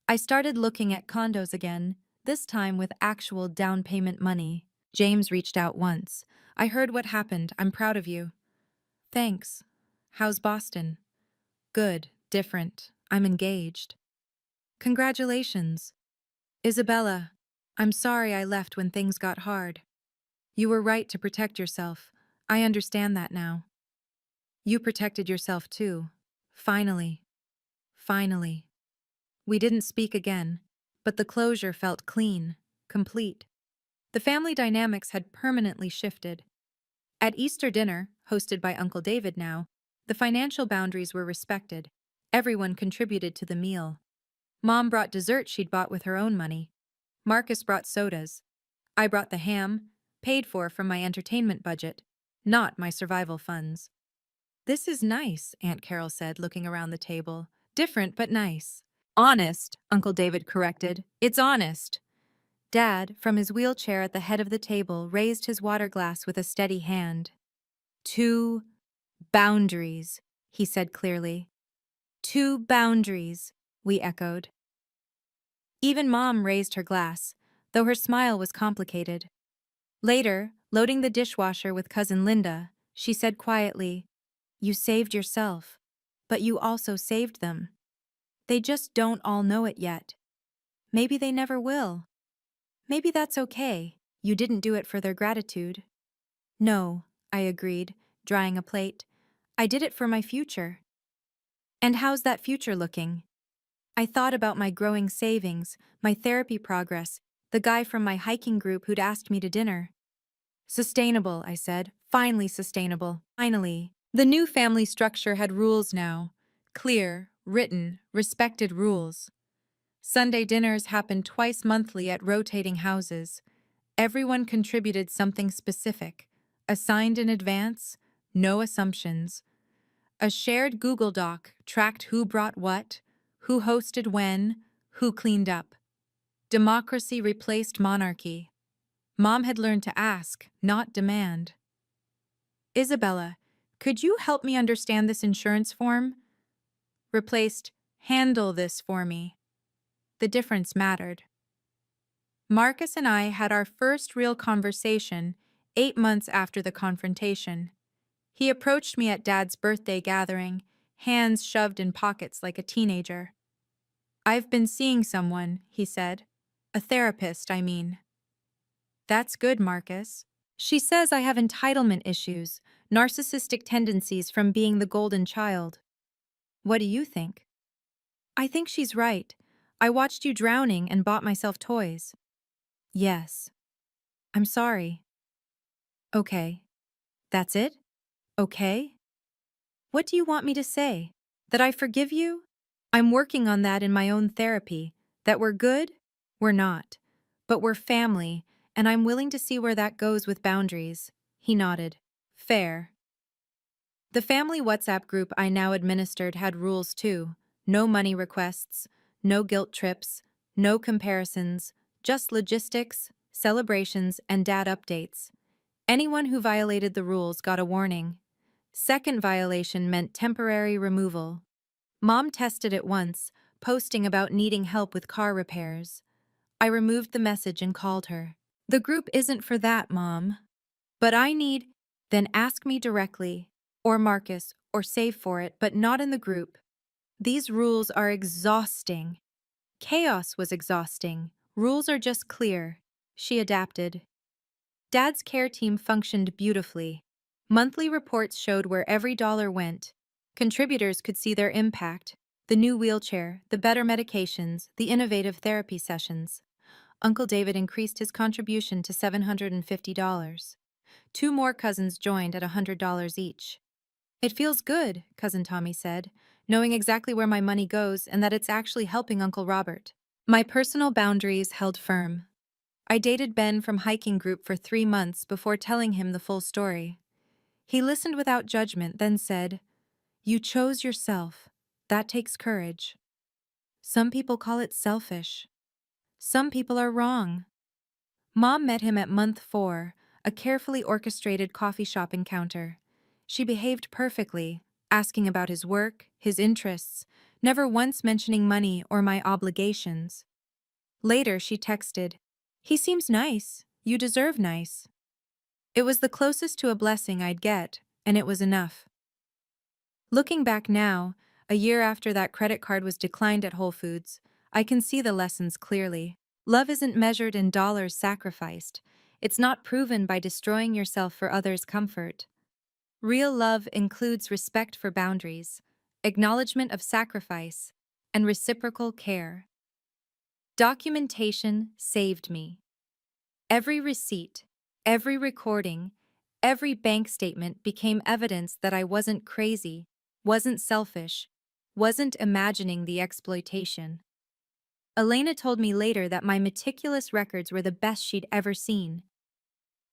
I started looking at condos again, this time with actual down payment money. James reached out once. I heard what happened. I'm proud of you. Thanks. How's Boston? Good, different. I'm engaged. Congratulations. Isabella. I'm sorry I left when things got hard. You were right to protect yourself. I understand that now. You protected yourself too. Finally. Finally. We didn't speak again, but the closure felt clean, complete. The family dynamics had permanently shifted. At Easter dinner, hosted by Uncle David now, the financial boundaries were respected. Everyone contributed to the meal. Mom brought dessert she'd bought with her own money. Marcus brought sodas. I brought the ham, paid for from my entertainment budget, not my survival funds. This is nice, Aunt Carol said, looking around the table. Different, but nice. Honest, Uncle David corrected. It's honest. Dad, from his wheelchair at the head of the table, raised his water glass with a steady hand. Two boundaries, he said clearly. Two boundaries, we echoed. Even Mom raised her glass, though her smile was complicated. Later, loading the dishwasher with Cousin Linda, she said quietly, You saved yourself, but you also saved them. They just don't all know it yet. Maybe they never will. Maybe that's okay. You didn't do it for their gratitude. No, I agreed, drying a plate. I did it for my future. And how's that future looking? I thought about my growing savings, my therapy progress, the guy from my hiking group who'd asked me to dinner. Sustainable, I said. Finally sustainable. Finally. The new family structure had rules now. Clear, written, respected rules. Sunday dinners happened twice monthly at rotating houses. Everyone contributed something specific, assigned in advance, no assumptions. A shared Google Doc tracked who brought what, who hosted when, who cleaned up. Democracy replaced monarchy. Mom had learned to ask, not demand. Isabella, could you help me understand this insurance form? Replaced, handle this for me. The difference mattered. Marcus and I had our first real conversation 8 months after the confrontation. He approached me at Dad's birthday gathering, hands shoved in pockets like a teenager. I've been seeing someone, he said. A therapist, I mean. That's good, Marcus. She says I have entitlement issues, narcissistic tendencies from being the golden child. What do you think? I think she's right. I watched you drowning and bought myself toys. Yes. I'm sorry. Okay. That's it? Okay? What do you want me to say? That I forgive you? I'm working on that in my own therapy. That we're good? We're not. But we're family, and I'm willing to see where that goes with boundaries. He nodded. Fair. The family WhatsApp group I now administered had rules too. No money requests, no guilt trips, no comparisons, just logistics, celebrations, and dad updates. Anyone who violated the rules got a warning. Second violation meant temporary removal. Mom tested it once, posting about needing help with car repairs. I removed the message and called her. The group isn't for that, Mom. But I need, then ask me directly, or Marcus, or save for it, but not in the group. These rules are exhausting. Chaos was exhausting. Rules are just clear. She adapted. Dad's care team functioned beautifully. Monthly reports showed where every dollar went. Contributors could see their impact: the new wheelchair, the better medications, the innovative therapy sessions. Uncle David increased his contribution to $750. 2 more cousins joined at $100 each. It feels good, Cousin Tommy said, knowing exactly where my money goes and that it's actually helping Uncle Robert. My personal boundaries held firm. I dated Ben from hiking group for 3 months before telling him the full story. He listened without judgment, then said, You chose yourself. That takes courage. Some people call it selfish. Some people are wrong. Mom met him at month 4, a carefully orchestrated coffee shop encounter. She behaved perfectly, asking about his work, his interests, never once mentioning money or my obligations. Later, she texted, He seems nice. You deserve nice. It was the closest to a blessing I'd get, and it was enough. Looking back now, a year after that credit card was declined at Whole Foods, I can see the lessons clearly. Love isn't measured in dollars sacrificed. It's not proven by destroying yourself for others' comfort. Real love includes respect for boundaries, acknowledgement of sacrifice, and reciprocal care. Documentation saved me. Every receipt, every recording, every bank statement became evidence that I wasn't crazy, wasn't selfish, wasn't imagining the exploitation. Elena told me later that my meticulous records were the best she'd ever seen.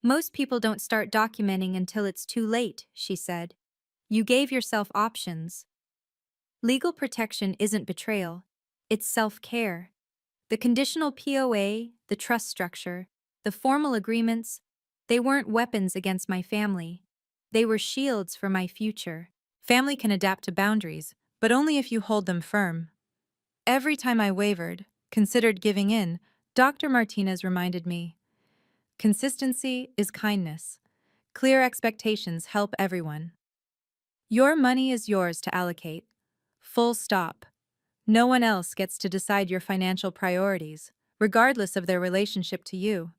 Most people don't start documenting until it's too late, she said. You gave yourself options. Legal protection isn't betrayal, it's self-care. The conditional POA, the trust structure, the formal agreements, they weren't weapons against my family. They were shields for my future. Family can adapt to boundaries, but only if you hold them firm. Every time I wavered, considered giving in, Dr. Martinez reminded me, consistency is kindness. Clear expectations help everyone. Your money is yours to allocate. Full stop. No one else gets to decide your financial priorities, regardless of their relationship to you.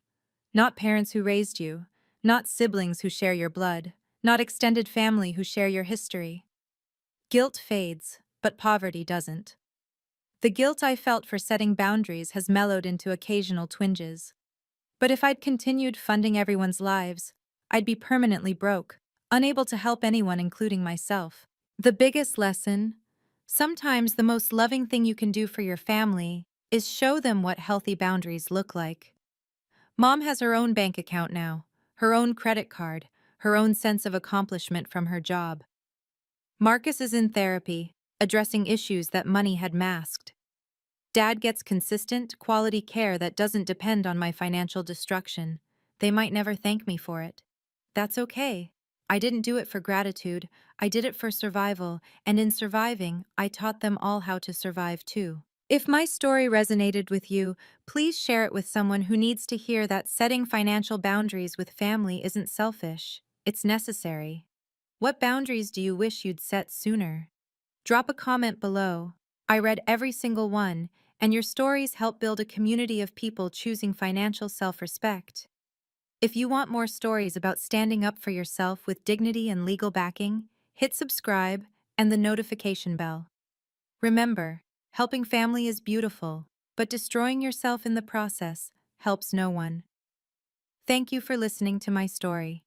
Not parents who raised you, not siblings who share your blood, not extended family who share your history. Guilt fades, but poverty doesn't. The guilt I felt for setting boundaries has mellowed into occasional twinges. But if I'd continued funding everyone's lives, I'd be permanently broke, unable to help anyone, including myself. The biggest lesson: sometimes the most loving thing you can do for your family is show them what healthy boundaries look like. Mom has her own bank account now, her own credit card, her own sense of accomplishment from her job. Marcus is in therapy, addressing issues that money had masked. Dad gets consistent, quality care that doesn't depend on my financial destruction. They might never thank me for it. That's okay. I didn't do it for gratitude, I did it for survival, and in surviving, I taught them all how to survive too. If my story resonated with you, please share it with someone who needs to hear that setting financial boundaries with family isn't selfish, it's necessary. What boundaries do you wish you'd set sooner? Drop a comment below. I read every single one, and your stories help build a community of people choosing financial self-respect. If you want more stories about standing up for yourself with dignity and legal backing, hit subscribe and the notification bell. Remember, helping family is beautiful, but destroying yourself in the process helps no one. Thank you for listening to my story.